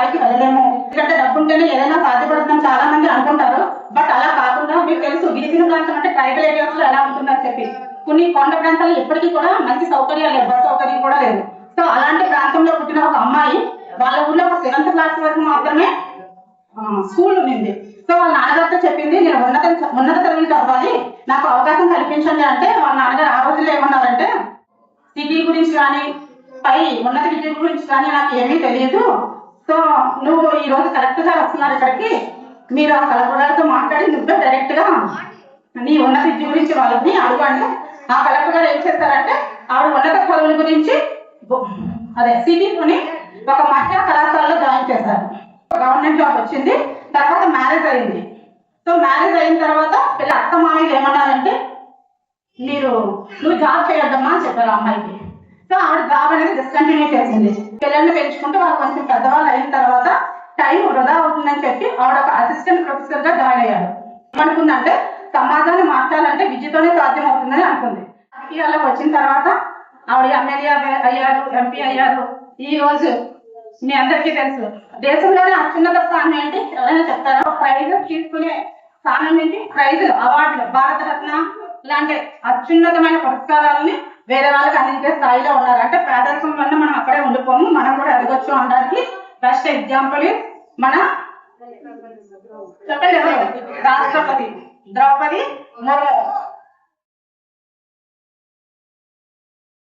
స్థాయికి వెళ్ళలేము. ఎందుకంటే డబ్బు ఉంటేనే ఏదైనా సాధ్యపడుతుందని చాలా మంది అనుకుంటారు. బట్ అలా కాకుండా మీకు తెలుసు గిరిజన ప్రాంతం అంటే ట్రైబల్ ఏరియాస్ లో ఎలా ఉంటుందని చెప్పి కొన్ని కొండ ప్రాంతాల్లో ఇప్పటికీ కూడా మంచి సౌకర్యాలు లేవు, బస్ సౌకర్యం కూడా లేదు. సో అలాంటి ప్రాంతంలో పుట్టిన ఒక అమ్మాయి వాళ్ళ ఊర్లో ఒక 7th క్లాస్ వరకు మాత్రమే స్కూల్ ఉంది. సో వాళ్ళ నాన్నగారితో చెప్పింది, నేను ఉన్నత చదువులు చదవాలి, నాకు అవకాశం కల్పించండి అంటే వాళ్ళ నాన్నగారు ఆ రోజుల్లో ఏమన్నారంటే, సిటీ గురించి కానీ పై ఉన్నత విద్య గురించి కానీ నాకు ఏమీ తెలియదు. సో నువ్వు ఈ రోజు కరెక్ట్ గా వస్తున్నారు ఇక్కడికి, మీరు ఆ కలెక్టర్ గారితో మాట్లాడి నువ్వే డైరెక్ట్ గా నీ ఉన్నత విద్య గురించి వాళ్ళని అడగండి. ఆ కలెక్టర్ గారు ఏం చేస్తారంటే ఆవిడ ఉన్నత చదువుల గురించి అదే సిటీలోని ఒక మహిళా కళాశాలలో జాయిన్ చేశారు. గవర్నమెంట్ జాబ్ వచ్చింది. తర్వాత మ్యారేజ్ అయింది. సో మ్యారేజ్ అయిన తర్వాత పిల్ల అత్త మామయ్య ఏమన్నారంటే, నువ్వు జాబ్ చేయొద్దమ్మా అని చెప్పారు అమ్మాయికి. సో ఆవిడ జాబ్ అనేది డిస్కంటిన్యూ చేసింది. పిల్లల్ని పెంచుకుంటూ వాళ్ళు కొంచెం పెద్దవాళ్ళు అయిన తర్వాత టైం వృధా అవుతుందని చెప్పి ఆవిడ ఒక అసిస్టెంట్ ప్రొఫెసర్ గా జాయిన్ అయ్యారు. ఏమనుకుందంటే సమాజాన్ని మార్చాలంటే విద్యతోనే సాధ్యం అవుతుందని అనుకుంది. రాజకీయాలకు వచ్చిన తర్వాత ఆవిడ ఎమ్మెల్యే అయ్యారు, ఎంపీ అయ్యారు. ఈ రోజు మీ అందరికీ తెలుసు దేశంలోనే అత్యున్నత స్థానం ఏంటి ఎవరైనా చెప్తారా? ప్రైజ్ తీసుకునే స్థానం ఏంటి? ప్రైజ్ అవార్డులు, భారతరత్న ఇలాంటి అత్యున్నతమైన పురస్కారాలని వేరే వాళ్ళకి అందించే స్థాయిలో ఉన్నారు. అంటే పేదరికం వల్ల మనం అక్కడే ఉండిపోము, మనం కూడా ఎదగొచ్చు అనడానికి బెస్ట్ ఎగ్జాంపుల్ మన రాష్ట్రపతి ద్రౌపది ముర్ము.